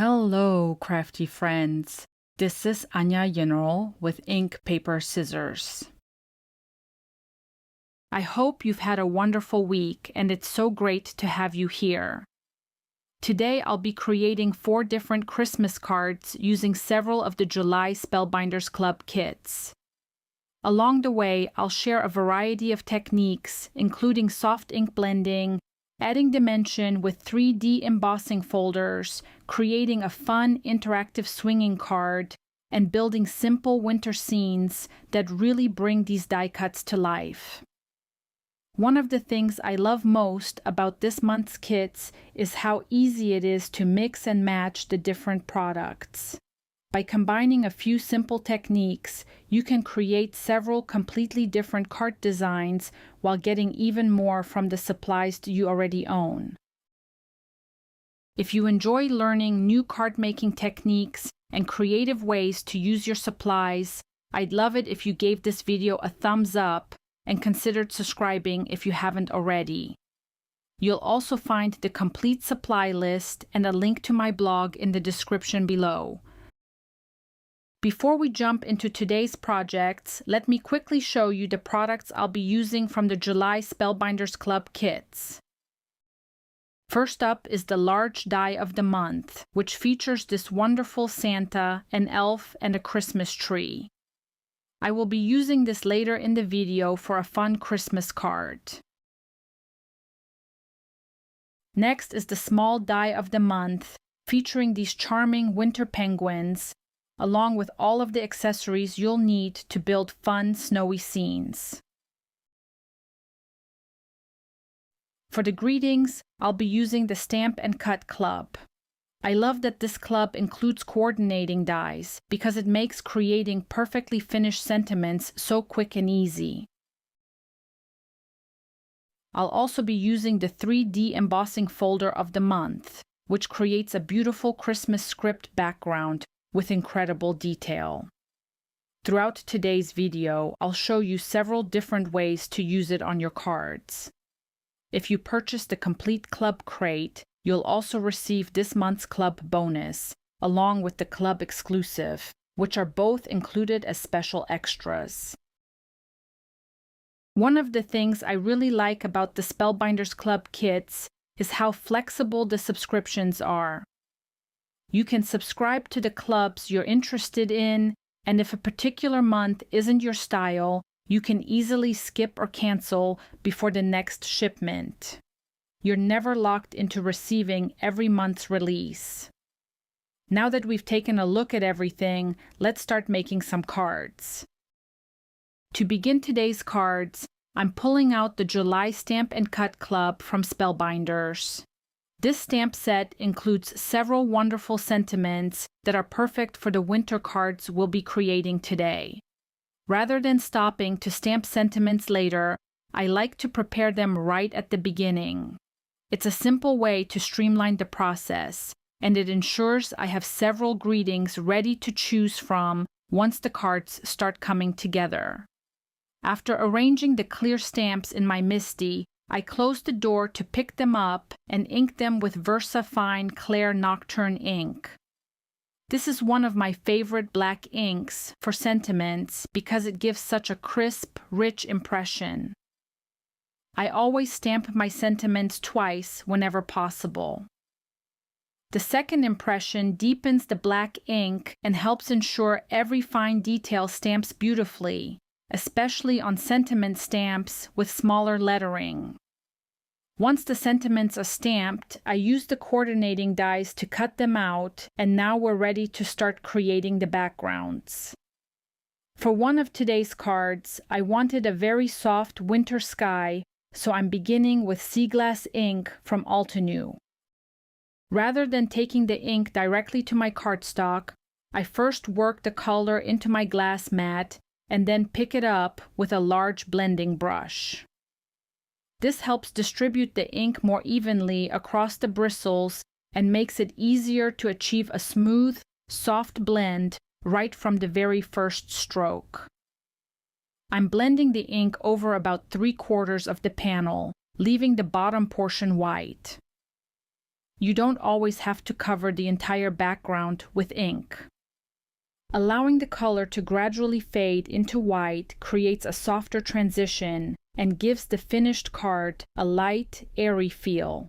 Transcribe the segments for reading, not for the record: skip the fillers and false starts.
Hello, crafty friends. This is Anya General with Ink, Paper, Scissors. I hope you've had a wonderful week and it's so great to have you here. Today I'll be creating 4 different Christmas cards using several of the July Spellbinders Club kits. Along the way, I'll share a variety of techniques, including soft ink blending, adding dimension with 3D embossing folders, creating a fun interactive swinging card, and building simple winter scenes that really bring these die cuts to life. One of the things I love most about this month's kits is how easy it is to mix and match the different products. By combining a few simple techniques, you can create several completely different card designs while getting even more from the supplies you already own. If you enjoy learning new card-making techniques and creative ways to use your supplies, I'd love it if you gave this video a thumbs up and considered subscribing if you haven't already. You'll also find the complete supply list and a link to my blog in the description below. Before we jump into today's projects, let me quickly show you the products I'll be using from the July Spellbinders Club kits. First up is the large die of the month, which features this wonderful Santa, an elf, and a Christmas tree. I will be using this later in the video for a fun Christmas card. Next is the small die of the month, featuring these charming winter penguins, along with all of the accessories you'll need to build fun, snowy scenes. For the greetings, I'll be using the Stamp and Cut Club. I love that this club includes coordinating dies because it makes creating perfectly finished sentiments so quick and easy. I'll also be using the 3D embossing folder of the month, which creates a beautiful Christmas script background with incredible detail. Throughout today's video, I'll show you several different ways to use it on your cards. If you purchase the complete club crate, you'll also receive this month's club bonus, along with the club exclusive, which are both included as special extras. One of the things I really like about the Spellbinders Club kits is how flexible the subscriptions are. You can subscribe to the clubs you're interested in, and if a particular month isn't your style, you can easily skip or cancel before the next shipment. You're never locked into receiving every month's release. Now that we've taken a look at everything, let's start making some cards. To begin today's cards, I'm pulling out the July Stamp and Cut Club from Spellbinders. This stamp set includes several wonderful sentiments that are perfect for the winter cards we'll be creating today. Rather than stopping to stamp sentiments later, I like to prepare them right at the beginning. It's a simple way to streamline the process, and it ensures I have several greetings ready to choose from once the cards start coming together. After arranging the clear stamps in my MISTI, I close the door to pick them up and ink them with VersaFine Clair Nocturne ink. This is one of my favorite black inks for sentiments because it gives such a crisp, rich impression. I always stamp my sentiments twice whenever possible. The second impression deepens the black ink and helps ensure every fine detail stamps beautifully, especially on sentiment stamps with smaller lettering. Once the sentiments are stamped, I use the coordinating dies to cut them out, and now we're ready to start creating the backgrounds. For one of today's cards, I wanted a very soft winter sky, so I'm beginning with sea glass ink from Altenew. Rather than taking the ink directly to my cardstock, I first work the color into my glass mat and then pick it up with a large blending brush. This helps distribute the ink more evenly across the bristles and makes it easier to achieve a smooth, soft blend right from the very first stroke. I'm blending the ink over about 3/4 of the panel, leaving the bottom portion white. you don't always have to cover the entire background with ink. Allowing the color to gradually fade into white creates a softer transition and gives the finished card a light, airy feel.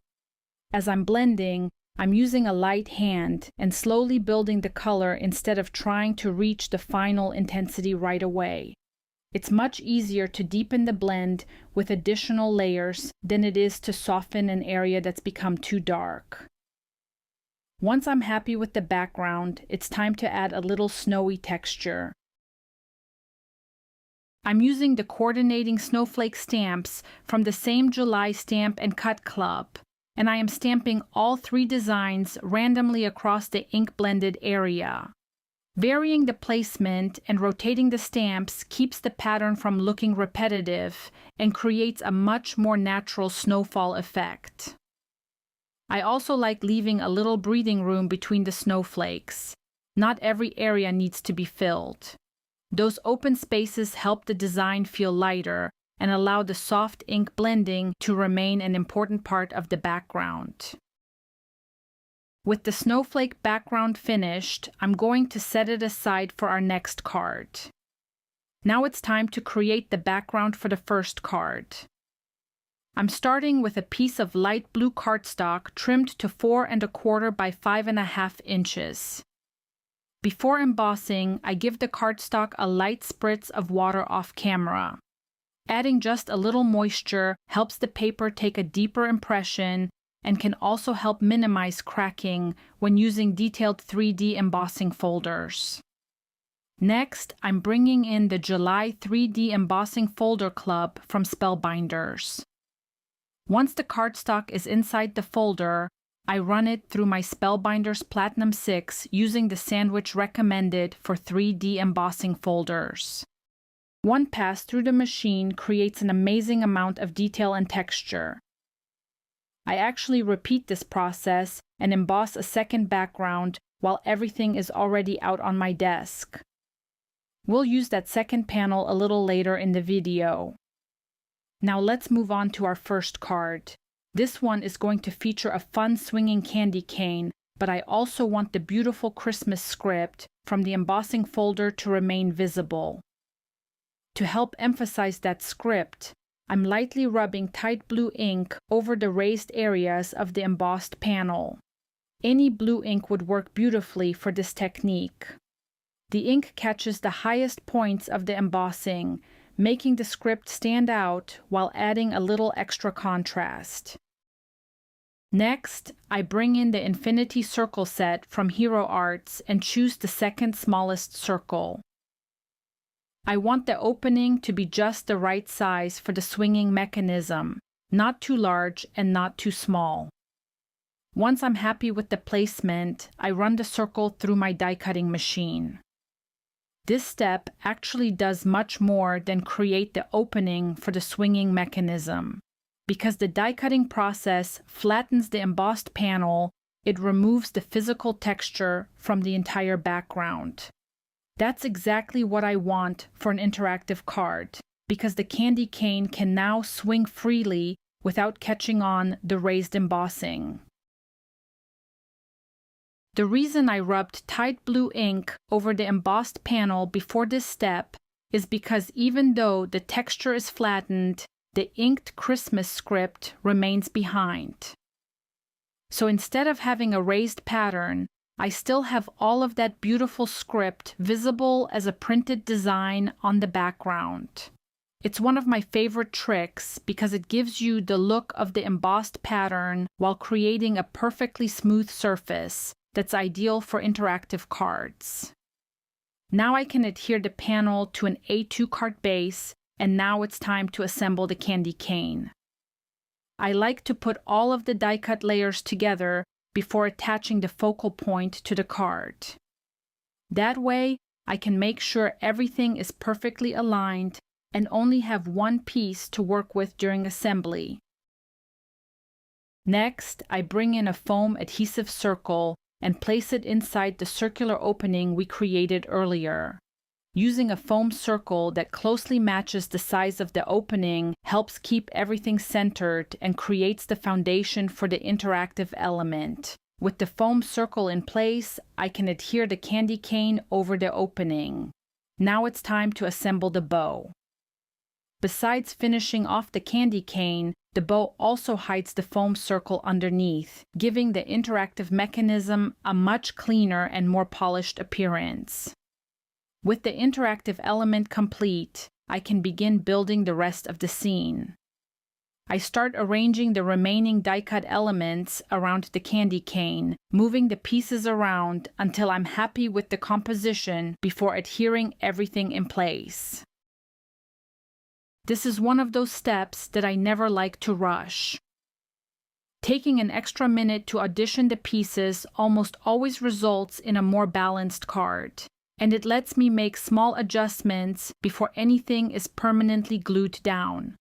As I'm blending, I'm using a light hand and slowly building the color instead of trying to reach the final intensity right away. It's much easier to deepen the blend with additional layers than it is to soften an area that's become too dark. Once I'm happy with the background, it's time to add a little snowy texture. I'm using the coordinating snowflake stamps from the same July Stamp and Cut Club, and I am stamping all 3 designs randomly across the ink-blended area. Varying the placement and rotating the stamps keeps the pattern from looking repetitive and creates a much more natural snowfall effect. I also like leaving a little breathing room between the snowflakes. Not every area needs to be filled. Those open spaces help the design feel lighter and allow the soft ink blending to remain an important part of the background. With the snowflake background finished, I'm going to set it aside for our next card. Now it's time to create the background for the first card. I'm starting with a piece of light blue cardstock trimmed to 4 1/4 by 5 1/2 inches. Before embossing, I give the cardstock a light spritz of water off camera. Adding just a little moisture helps the paper take a deeper impression and can also help minimize cracking when using detailed 3D embossing folders. Next, I'm bringing in the July 3D Embossing Folder Club from Spellbinders. Once the cardstock is inside the folder, I run it through my Spellbinders Platinum 6 using the sandwich recommended for 3D embossing folders. One pass through the machine creates an amazing amount of detail and texture. I actually repeat this process and emboss a second background while everything is already out on my desk. We'll use that second panel a little later in the video. Now let's move on to our first card. This one is going to feature a fun swinging candy cane, but I also want the beautiful Christmas script from the embossing folder to remain visible. To help emphasize that script, I'm lightly rubbing tight blue ink over the raised areas of the embossed panel. Any blue ink would work beautifully for this technique. The ink catches the highest points of the embossing, making the script stand out while adding a little extra contrast. Next, I bring in the Infinity Circle set from Hero Arts and choose the second smallest circle. I want the opening to be just the right size for the swinging mechanism, not too large and not too small. Once I'm happy with the placement, I run the circle through my die cutting machine. This step actually does much more than create the opening for the swinging mechanism. Because the die cutting process flattens the embossed panel, it removes the physical texture from the entire background. That's exactly what I want for an interactive card, because the candy cane can now swing freely without catching on the raised embossing. The reason I rubbed tight blue ink over the embossed panel before this step is because even though the texture is flattened, the inked Christmas script remains behind. So instead of having a raised pattern, I still have all of that beautiful script visible as a printed design on the background. It's one of my favorite tricks because it gives you the look of the embossed pattern while creating a perfectly smooth surface that's ideal for interactive cards. Now I can adhere the panel to an A2 card base, and now it's time to assemble the candy cane. I like to put all of the die cut layers together before attaching the focal point to the card. That way, I can make sure everything is perfectly aligned and only have one piece to work with during assembly. Next, I bring in a foam adhesive circle and place it inside the circular opening we created earlier. Using a foam circle that closely matches the size of the opening helps keep everything centered and creates the foundation for the interactive element. With the foam circle in place, I can adhere the candy cane over the opening. Now it's time to assemble the bow. Besides finishing off the candy cane, the bow also hides the foam circle underneath, giving the interactive mechanism a much cleaner and more polished appearance. With the interactive element complete, I can begin building the rest of the scene. I start arranging the remaining die-cut elements around the candy cane, moving the pieces around until I'm happy with the composition before adhering everything in place. This is one of those steps that I never like to rush. Taking an extra minute to audition the pieces almost always results in a more balanced card, and it lets me make small adjustments before anything is permanently glued down.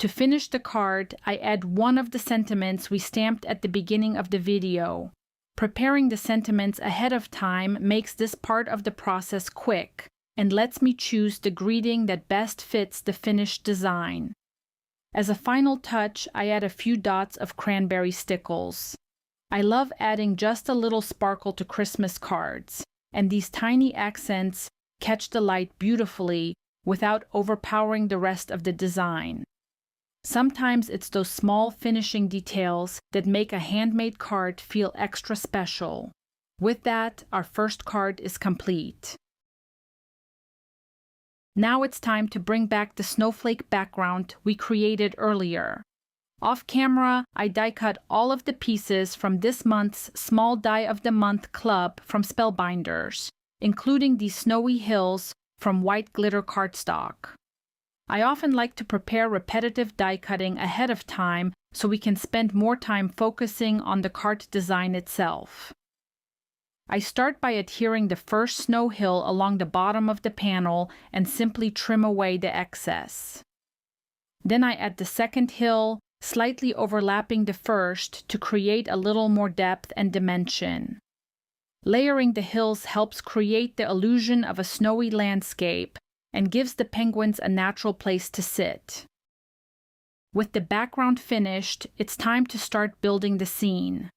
To finish the card, I add one of the sentiments we stamped at the beginning of the video. Preparing the sentiments ahead of time makes this part of the process quick and lets me choose the greeting that best fits the finished design. As a final touch, I add a few dots of cranberry stickles. I love adding just a little sparkle to Christmas cards, and these tiny accents catch the light beautifully without overpowering the rest of the design. Sometimes it's those small finishing details that make a handmade card feel extra special. With that, our first card is complete. Now it's time to bring back the snowflake background we created earlier. Off camera, I die cut all of the pieces from this month's Small Die of the Month club from Spellbinders, including these snowy hills from white glitter cardstock. I often like to prepare repetitive die cutting ahead of time so we can spend more time focusing on the card design itself. I start by adhering the first snow hill along the bottom of the panel and simply trim away the excess. Then I add the second hill, slightly overlapping the first to create a little more depth and dimension. Layering the hills helps create the illusion of a snowy landscape and gives the penguins a natural place to sit. With the background finished, it's time to start building the scene.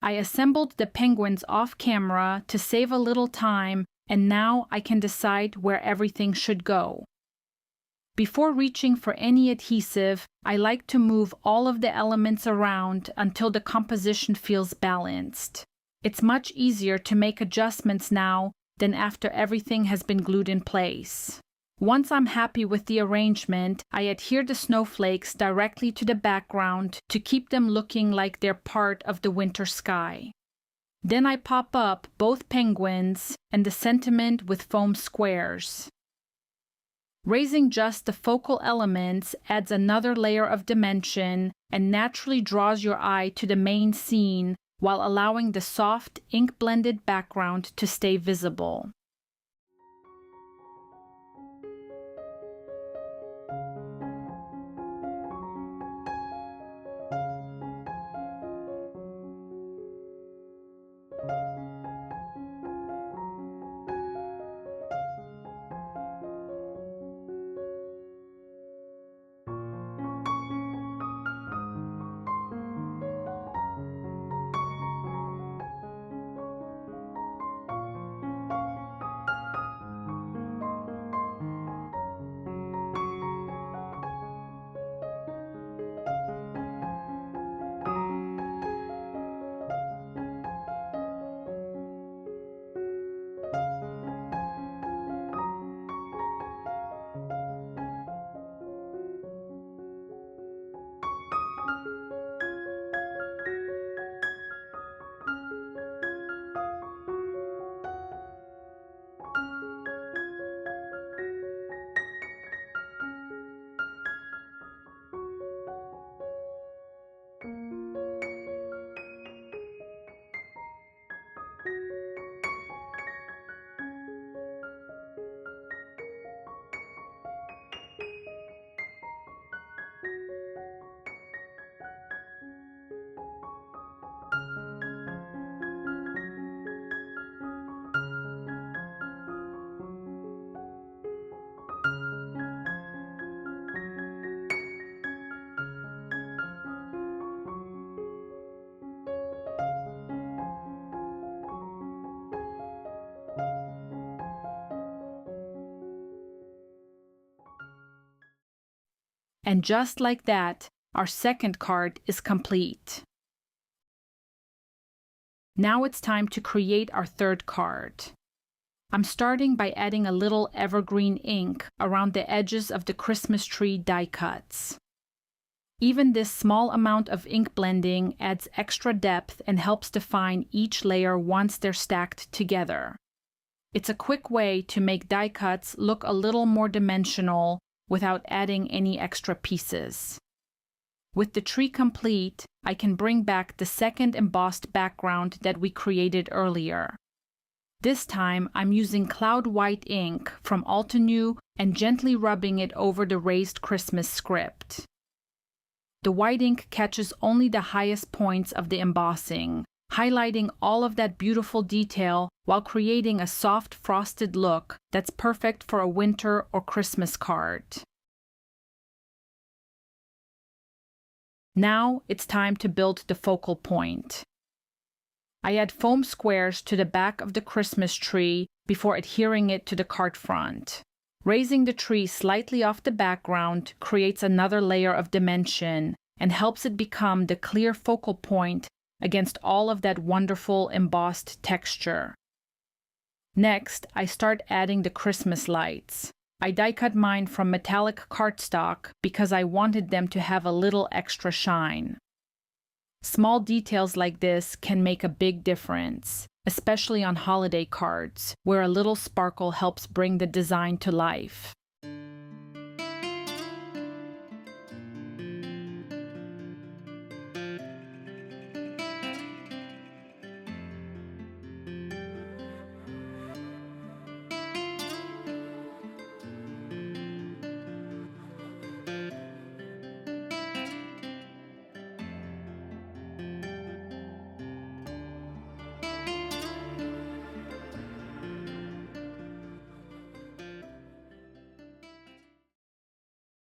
I assembled the penguins off camera to save a little time, and now I can decide where everything should go. Before reaching for any adhesive, I like to move all of the elements around until the composition feels balanced. It's much easier to make adjustments now than after everything has been glued in place. Once I'm happy with the arrangement, I adhere the snowflakes directly to the background to keep them looking like they're part of the winter sky. Then I pop up both penguins and the sentiment with foam squares. Raising just the focal elements adds another layer of dimension and naturally draws your eye to the main scene while allowing the soft, ink-blended background to stay visible. And just like that, our second card is complete. Now it's time to create our third card. I'm starting by adding a little evergreen ink around the edges of the Christmas tree die cuts. Even this small amount of ink blending adds extra depth and helps define each layer once they're stacked together. It's a quick way to make die cuts look a little more dimensional without adding any extra pieces. With the tree complete, I can bring back the second embossed background that we created earlier. This time, I'm using Cloud White ink from Altenew and gently rubbing it over the raised Christmas script. The white ink catches only the highest points of the embossing, highlighting all of that beautiful detail while creating a soft frosted look that's perfect for a winter or Christmas card. Now it's time to build the focal point. I add foam squares to the back of the Christmas tree before adhering it to the card front. Raising the tree slightly off the background creates another layer of dimension and helps it become the clear focal point against all of that wonderful embossed texture. Next, I start adding the Christmas lights. I die cut mine from metallic cardstock because I wanted them to have a little extra shine. Small details like this can make a big difference, especially on holiday cards, where a little sparkle helps bring the design to life.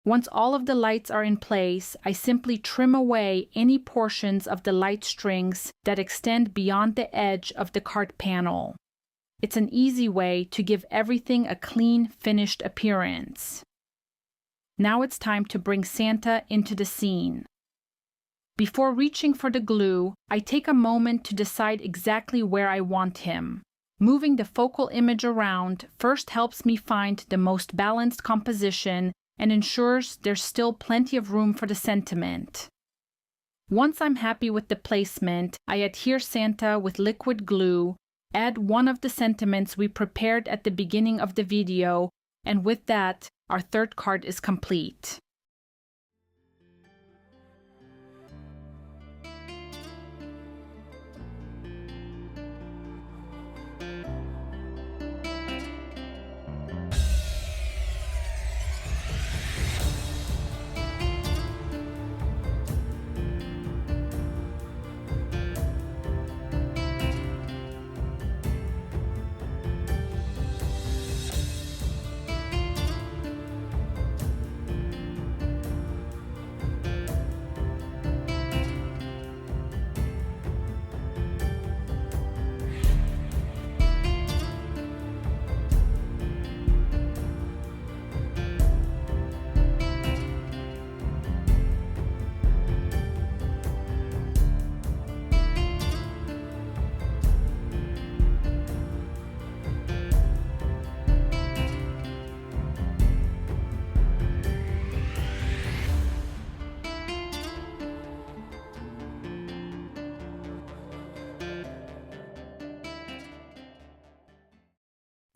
Once all of the lights are in place, I simply trim away any portions of the light strings that extend beyond the edge of the card panel. It's an easy way to give everything a clean, finished appearance. Now it's time to bring Santa into the scene. Before reaching for the glue, I take a moment to decide exactly where I want him. Moving the focal image around first helps me find the most balanced composition and ensures there's still plenty of room for the sentiment. Once I'm happy with the placement, I adhere Santa with liquid glue, add one of the sentiments we prepared at the beginning of the video, and with that, our third card is complete.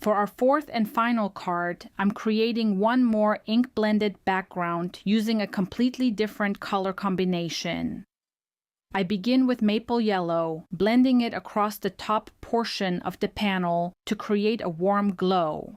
For our fourth and final card, I'm creating one more ink-blended background using a completely different color combination. I begin with maple yellow, blending it across the top portion of the panel to create a warm glow.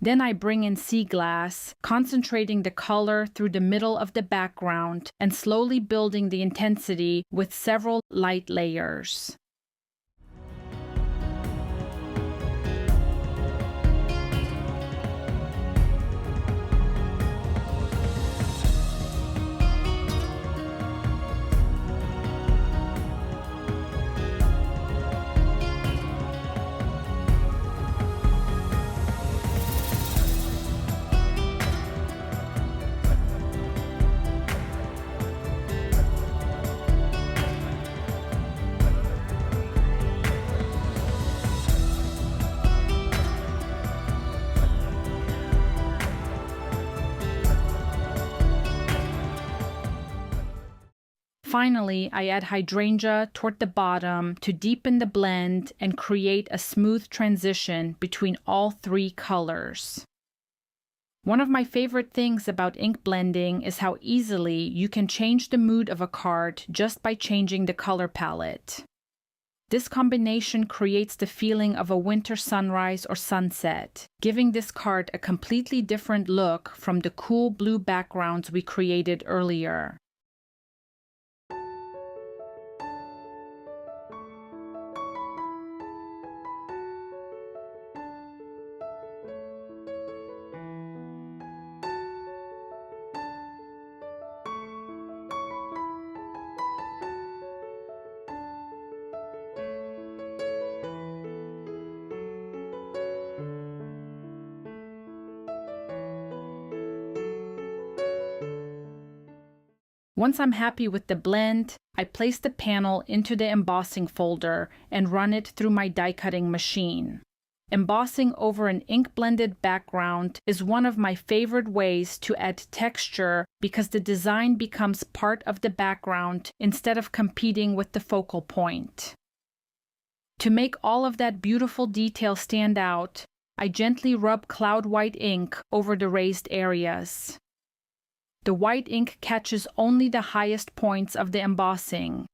Then I bring in sea glass, concentrating the color through the middle of the background and slowly building the intensity with several light layers. Finally, I add hydrangea toward the bottom to deepen the blend and create a smooth transition between all three colors. One of my favorite things about ink blending is how easily you can change the mood of a card just by changing the color palette. This combination creates the feeling of a winter sunrise or sunset, giving this card a completely different look from the cool blue backgrounds we created earlier. Once I'm happy with the blend, I place the panel into the embossing folder and run it through my die cutting machine. Embossing over an ink-blended background is one of my favorite ways to add texture because the design becomes part of the background instead of competing with the focal point. To make all of that beautiful detail stand out, I gently rub cloud white ink over the raised areas. The white ink catches only the highest points of the embossing,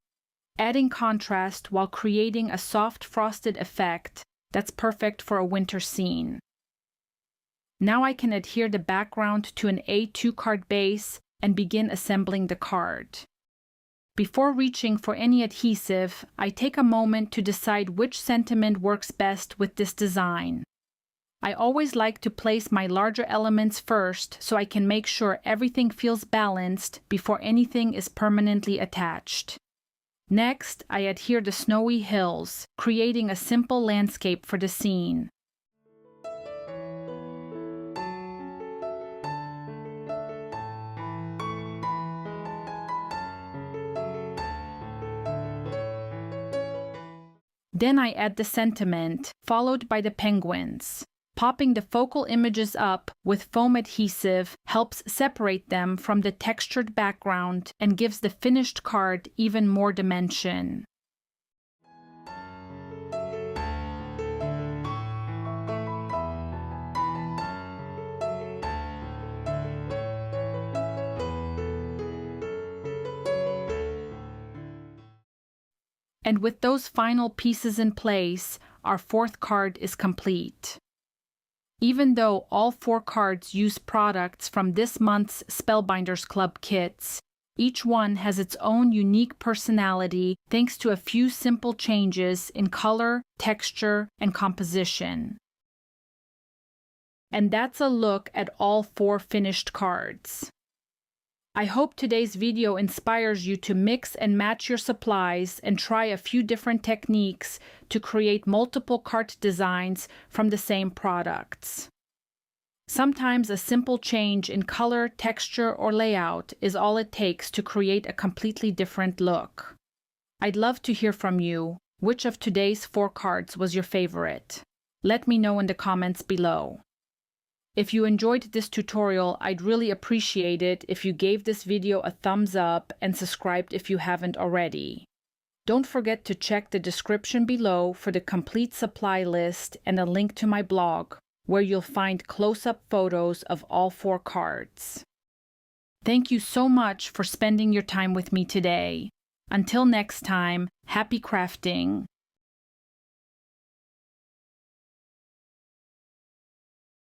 adding contrast while creating a soft frosted effect that's perfect for a winter scene. Now I can adhere the background to an A2 card base and begin assembling the card. Before reaching for any adhesive, I take a moment to decide which sentiment works best with this design. I always like to place my larger elements first so I can make sure everything feels balanced before anything is permanently attached. Next, I adhere the snowy hills, creating a simple landscape for the scene. Then I add the sentiment, followed by the penguins. Popping the focal images up with foam adhesive helps separate them from the textured background and gives the finished card even more dimension. And with those final pieces in place, our fourth card is complete. Even though all 4 cards use products from this month's Spellbinders Club kits, each one has its own unique personality thanks to a few simple changes in color, texture, and composition. And that's a look at all 4 finished cards. I hope today's video inspires you to mix and match your supplies and try a few different techniques to create multiple card designs from the same products. Sometimes a simple change in color, texture, or layout is all it takes to create a completely different look. I'd love to hear from you. Which of today's 4 cards was your favorite? Let me know in the comments below. If you enjoyed this tutorial, I'd really appreciate it if you gave this video a thumbs up and subscribed if you haven't already. Don't forget to check the description below for the complete supply list and a link to my blog, where you'll find close-up photos of all 4 cards. Thank you so much for spending your time with me today. Until next time, happy crafting!